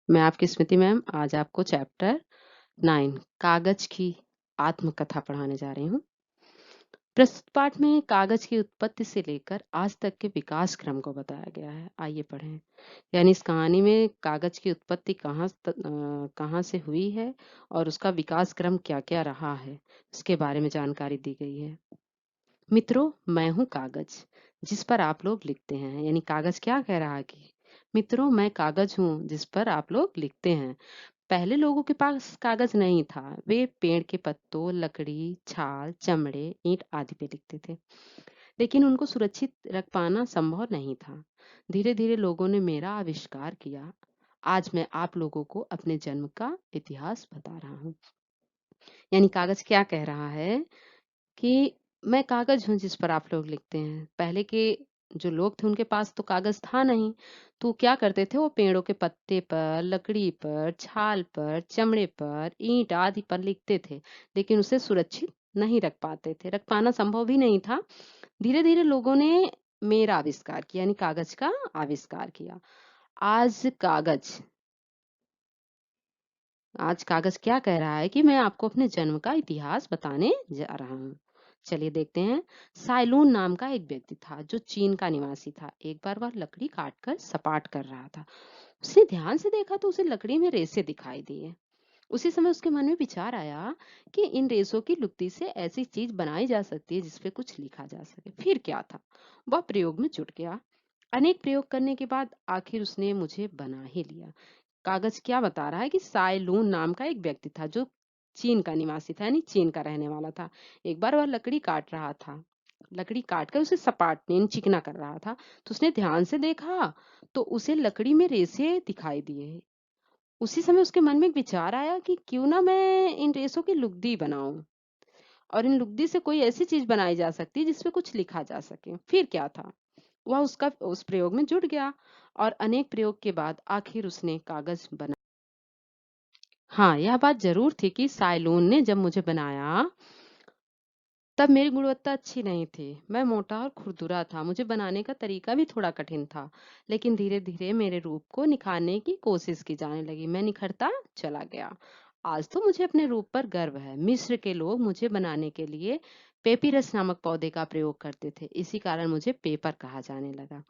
मैं आपकी स्मृति मैम आज आपको चैप्टर 9 कागज की आत्मकथा पढ़ाने जा रही हूँ। प्रस्तुत पाठ में कागज की उत्पत्ति से लेकर आज तक के विकास क्रम को बताया गया है। आइए पढ़ें। यानी इस कहानी में कागज की उत्पत्ति कहाँ से हुई है और उसका विकास क्रम क्या-क्या रहा है, इसके बारे में जानकारी दी गई है। मित्रों, मैं हूँ कागज जिस पर आप लोग लिखते हैं। यानी कागज क्या कह रहा है कि मित्रों, मैं कागज हूँ जिस पर आप लोग लिखते हैं। पहले लोगों के पास कागज नहीं था। वे पेड़ के पत्तों, लकड़ी, छाल, चमड़े, ईंट आदि पे लिखते थे, लेकिन उनको सुरक्षित रख पाना संभव नहीं था। धीरे धीरे लोगों ने मेरा आविष्कार किया। आज मैं आप लोगों को अपने जन्म का इतिहास बता रहा हूँ। यानी कागज क्या कह रहा है कि मैं कागज हूँ जिस पर आप लोग लिखते हैं। पहले के जो लोग थे उनके पास तो कागज था नहीं, तो क्या करते थे, वो पेड़ों के पत्ते पर, लकड़ी पर, छाल पर, चमड़े पर, ईंट आदि पर लिखते थे, लेकिन उसे सुरक्षित नहीं रख पाते थे, रख पाना संभव भी नहीं था। धीरे धीरे लोगों ने मेरा आविष्कार किया, यानी कागज का आविष्कार किया। आज कागज आज कागज क्या कह रहा है कि मैं आपको अपने जन्म का इतिहास बताने जा रहा हूँ। चलिए देखते हैं। साइलून नाम का एक व्यक्ति था जो चीन का निवासी था। एक बार वह लकड़ी काटकर सपाट कर रहा था। उसने ध्यान से देखा तो उसे लकड़ी में रेसे दिखाई दिए। उसी समय उसके मन में विचार आया कि इन रेसों की लुगदी से ऐसी चीज बनाई जा सकती है जिसपे कुछ लिखा जा सके। फिर क्या था, वह प्रयोग में जुट गया। अनेक प्रयोग करने के बाद आखिर उसने मुझे बना ही लिया। कागज क्या बता रहा है कि साइलून नाम का एक व्यक्ति था जो चीन का निवासी था, यानी चीन का रहने वाला था। एक बार वह लकड़ी काट रहा था, लकड़ी काट कर उसे सपाटने यानी चिकना कर रहा था। तो उसने ध्यान से देखा तो उसे लकड़ी में रेसे दिखाई दिए। उसी समय उसके मन में एक विचार आया कि क्यों ना मैं इन रेसों की लुगदी बनाऊं, और इन लुगदी से कोई ऐसी चीज बनाई जा सकती है जिसपे कुछ लिखा जा सके। फिर क्या था, वह उसका उस प्रयोग में जुट गया और अनेक प्रयोग के बाद आखिर उसने कागज बना। हाँ, यह बात ज़रूर थी कि साइलोन ने जब मुझे बनाया, तब मेरी गुणवत्ता अच्छी नहीं थी। मैं मोटा और खुरदुरा था। मुझे बनाने का तरीका भी थोड़ा कठिन था। लेकिन धीरे-धीरे मेरे रूप को निखारने की कोशिश की जाने लगी। मैं निखरता चला गया। आज तो मुझे अपने रूप पर गर्व है। मिस्र के लोग मुझे बनाने के लिए पेपिरस नामक पौधे का प्रयोग करते थे। इसी कारण मुझे पेपर कहा जाने लगा।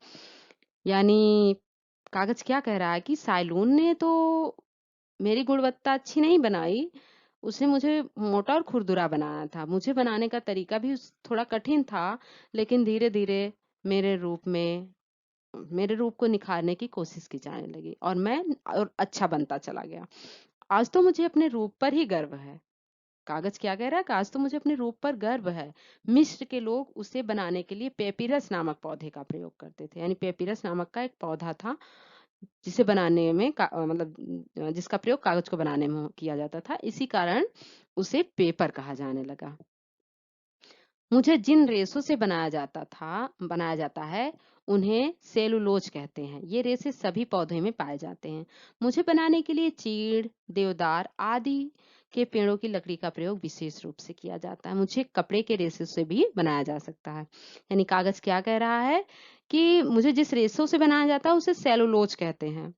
यानी कागज़ क्या कह रहा है कि साइलोन ने तो मेरी गुणवत्ता अच्छी नहीं बनाई, उसने मुझे मोटा और खुरदुरा बनाया था। मुझे बनाने का तरीका भी थोड़ा कठिन था, लेकिन धीरे-धीरे मेरे रूप में मेरे रूप को निखारने की कोशिश की जाने लगी और मैं और अच्छा बनता चला गया। आज तो मुझे अपने रूप पर ही गर्व है। कागज़ क्या कह रहा है कि आज तो मुझे अपने रूप पर गर्व है। मिस्र के लोग उसे बनाने के लिए पेपिरस नामक पौधे का प्रयोग करते थे। यानी पेपिरस नामक का एक पौधा था जिसे बनाने में जिसका प्रयोग कागज को बनाने में किया जाता था। इसी कारण उसे पेपर कहा जाने लगा। मुझे जिन रेशों से बनाया जाता है, उन्हें सेलुलोज कहते हैं। ये रेशे सभी पौधे में पाए जाते हैं। मुझे बनाने के लिए चीड़, देवदार आदि के पेड़ों की लकड़ी का प्रयोग विशेष रूप से किया जाता है। मुझे कपड़े के रेशे से भी बनाया जा सकता है। यानी कागज क्या कह रहा है कि मुझे जिस रेशों से बनाया जाता है उसे सेलुलोज कहते हैं।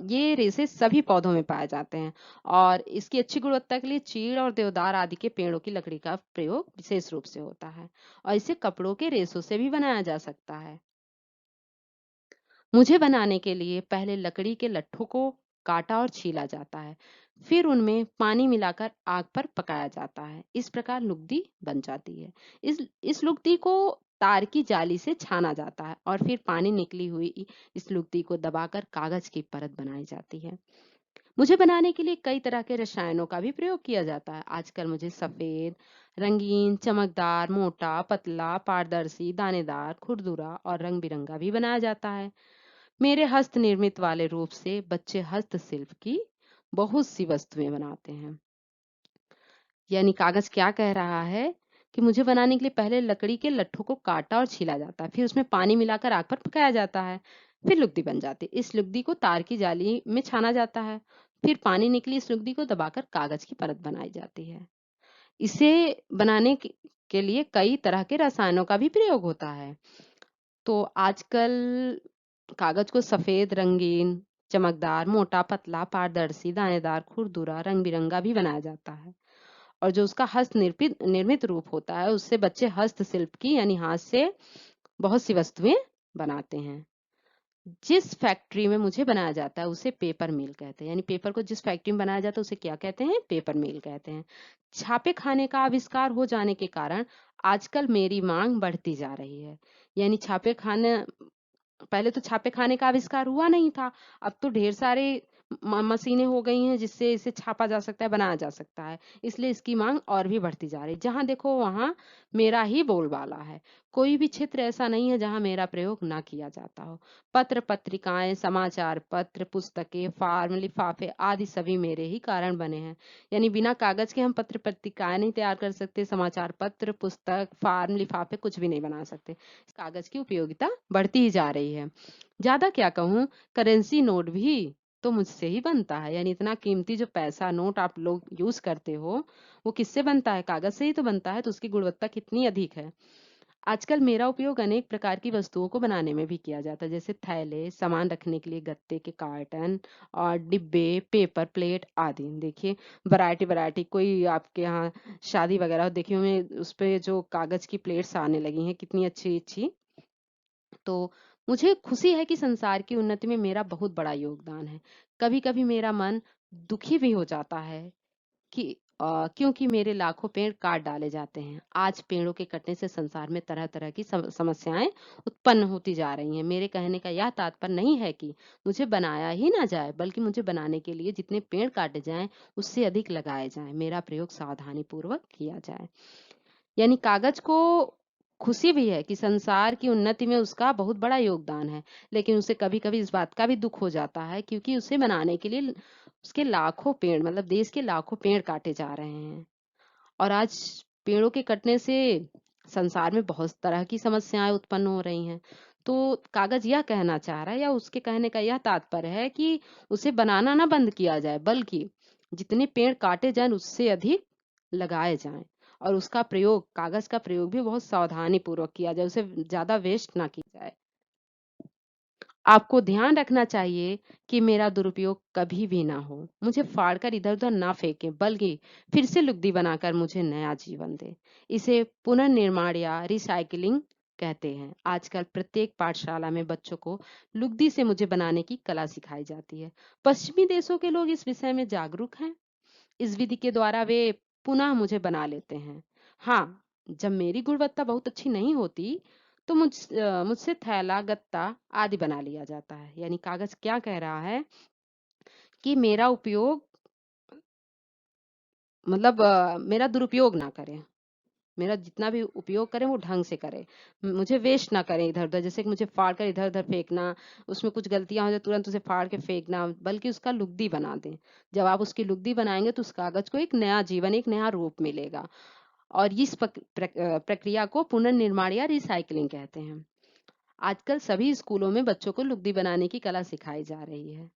ये रेशे सभी पौधों में पाए जाते हैं। और इसकी अच्छी गुणवत्ता के लिए चीड़ और देवदार आदि के पेड़ों की लकड़ी का प्रयोग विशेष रूप से होता है और इसे कपड़ों के रेशों से भी बनाया जा सकता है। मुझे बनाने के लिए पहले लकड़ी के लट्ठों को काटा और छीला जाता है। फिर उनमें पानी मिलाकर आग पर पकाया जाता है। इस प्रकार लुगदी बन जाती है। इस लुगदी को तार की जाली से छाना जाता है और फिर पानी निकली हुई इस लुगदी को दबाकर कागज की परत बनाई जाती है। मुझे बनाने के लिए कई तरह के रसायनों का भी प्रयोग किया जाता है। आजकल मुझे सफेद, रंगीन, चमकदार, मोटा, पतला, पारदर्शी, दानेदार, खुरदुरा और रंग-बिरंगा भी बनाया जाता है। मेरे हस्त निर्मित वाले रूप से बच्चे हस्तशिल्प की बहुत सी वस्तुएं बनाते हैं। यानी कागज क्या कह रहा है कि मुझे बनाने के लिए पहले लकड़ी के लट्ठों को काटा और छीला जाता है, फिर उसमें पानी मिलाकर आग पर पकाया जाता है, फिर लुगदी बन जाती है। इस लुगदी को तार की जाली में छाना जाता है, फिर पानी निकली इस लुगदी को दबाकर कागज की परत बनाई जाती है। इसे बनाने के लिए कई तरह के रसायनों का भी प्रयोग होता है। तो आजकल कागज को सफेद, रंगीन चमकदार, मोटा, पतला, पारदर्शी, दानेदार, खुरदुरा, रंग-बिरंगा भी बनाया जाता है। और जो उसका हस्त निर्मित निर्मित रूप होता है, उससे बच्चे हस्तशिल्प की यानी हाथ से बहुत सी वस्तुएं बनाते हैं। जिस फैक्ट्री में मुझे बनाया जाता है उसे पेपर मिल कहते हैं, यानी पेपर को जिस फैक्ट्री में बनाया जाता है उसे क्या कहते हैं? पेपर मिल कहते हैं। छापे खाने का आविष्कार हो जाने के कारण आजकल मेरी मांग बढ़ती जा रही है। यानी छापे खाने पहले तो छापे खाने का आविष्कार हुआ नहीं था। अब तो ढेर सारे मशीनें हो गई हैं जिससे इसे छापा जा सकता है, बनाया जा सकता है। इसलिए इसकी मांग और भी बढ़ती जा रही है। जहाँ देखो वहाँ मेरा ही बोलबाला है। कोई भी क्षेत्र ऐसा नहीं है जहाँ मेरा प्रयोग ना किया जाता हो। पत्र पत्रिकाएं, समाचार पत्र, पुस्तकें, फार्म, लिफाफे आदि सभी मेरे ही कारण बने हैं। यानी बिना कागज के हम पत्र पत्रिकाएं नहीं तैयार कर सकते, समाचार पत्र, पुस्तक, फार्म, लिफाफे कुछ भी नहीं बना सकते। कागज की उपयोगिता बढ़ती ही जा रही है। ज्यादा क्या कहूँ, करेंसी नोट भी तो मुझसे ही बनता है। यानी इतना कीमती जो पैसा नोट आप लोग यूज करते हो वो किससे बनता है? कागज से ही तो बनता है। तो उसकी गुणवत्ता कितनी अधिक है। आजकल मेरा उपयोग अनेक प्रकार की वस्तुओं को बनाने में भी किया जाता है, जैसे थैले, सामान रखने के लिए गत्ते के कार्टन और डिब्बे, पेपर प्लेट आदि। देखिए वैरायटी वैरायटी, कोई आपके यहाँ शादी वगैरह हो, देखिए मैं उस पे जो कागज की प्लेट्स आने लगी हैं कितनी अच्छी अच्छी। तो मुझे खुशी है कि संसार की उन्नति में मेरा बहुत बड़ा योगदान है। कभी कभी मेरा मन दुखी भी हो जाता है कि क्योंकि मेरे लाखों पेड़ काट डाले जाते हैं। आज पेड़ों के कटने से संसार में तरह तरह की समस्याएं उत्पन्न होती जा रही हैं। मेरे कहने का यह तात्पर्य नहीं है कि मुझे बनाया ही ना जाए, बल्कि मुझे बनाने के लिए जितने पेड़ काटे जाएं उससे अधिक लगाए जाएं। मेरा प्रयोग सावधानी पूर्वक किया जाए। यानी कागज को खुशी भी है कि संसार की उन्नति में उसका बहुत बड़ा योगदान है, लेकिन उसे कभी कभी इस बात का भी दुख हो जाता है क्योंकि उसे बनाने के लिए उसके लाखों पेड़, मतलब देश के लाखों पेड़ काटे जा रहे हैं। और आज पेड़ों के कटने से संसार में बहुत तरह की समस्याएं उत्पन्न हो रही हैं। तो कागज यह कहना चाह रहा है या उसके कहने का यह तात्पर्य है कि उसे बनाना ना बंद किया जाए, बल्कि जितने पेड़ काटे जाएं उससे अधिक लगाए जाएं। और उसका प्रयोग, कागज का प्रयोग भी बहुत सावधानी पूर्वक किया जाए, उसे ज्यादा वेस्ट ना किया जाए। आपको ध्यान रखना चाहिए कि मेरा दुरुपयोग कभी भी ना हो। मुझे फाड़कर इधर-उधर ना फेंके, बल्कि फिर से लुगदी बनाकर मुझे नया जीवन दे। इसे पुनर्निर्माण या रिसाइकलिंग कहते हैं। आजकल प्रत्येक पाठशाला में बच्चों को लुगदी से मुझे बनाने की कला सिखाई जाती है। पश्चिमी देशों के लोग इस विषय में जागरूक हैं। इस विधि के द्वारा वे पुनः मुझे बना लेते हैं। हाँ, जब मेरी गुणवत्ता बहुत अच्छी नहीं होती तो मुझसे थैला, गत्ता आदि बना लिया जाता है। यानी कागज क्या कह रहा है कि मेरा उपयोग, मतलब मेरा दुरुपयोग ना करें। मेरा जितना भी उपयोग करें वो ढंग से करें। मुझे वेस्ट ना करें इधर-उधर, जैसे कि मुझे फाड़ कर इधर-उधर फेंकना, उसमें कुछ गलतियाँ हो जाए तुरंत उसे फाड़ के फेंकना, बल्कि उसका लुगदी बना दें। जब आप उसकी लुगदी बनाएँगे तो उस कागज को एक नया जीवन, एक नया रूप मिलेगा। और इस प्रक्रिया को पुनर्निर्माण या रिसाइक्लिंग कहते हैं। आजकल सभी स्कूलों में बच्चों को लुगदी बनाने की कला सिखाई जा रही है।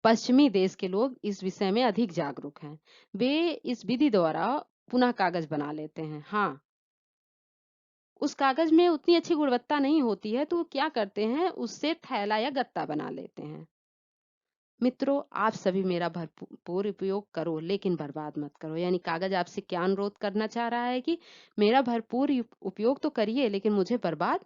पश्चिमी देश के लोग इस विषय में अधिक जागरूक हैं। वे इस विधि द्वारा पुनः कागज बना लेते हैं। हाँ, उस कागज में उतनी अच्छी गुणवत्ता नहीं होती है तो वो क्या करते हैं, उससे थैला या गत्ता बना लेते हैं। मित्रों, आप सभी मेरा भरपूर उपयोग करो लेकिन बर्बाद मत करो। यानी कागज आपसे क्या अनुरोध करना चाह रहा है कि मेरा भरपूर उपयोग तो करिए लेकिन मुझे बर्बाद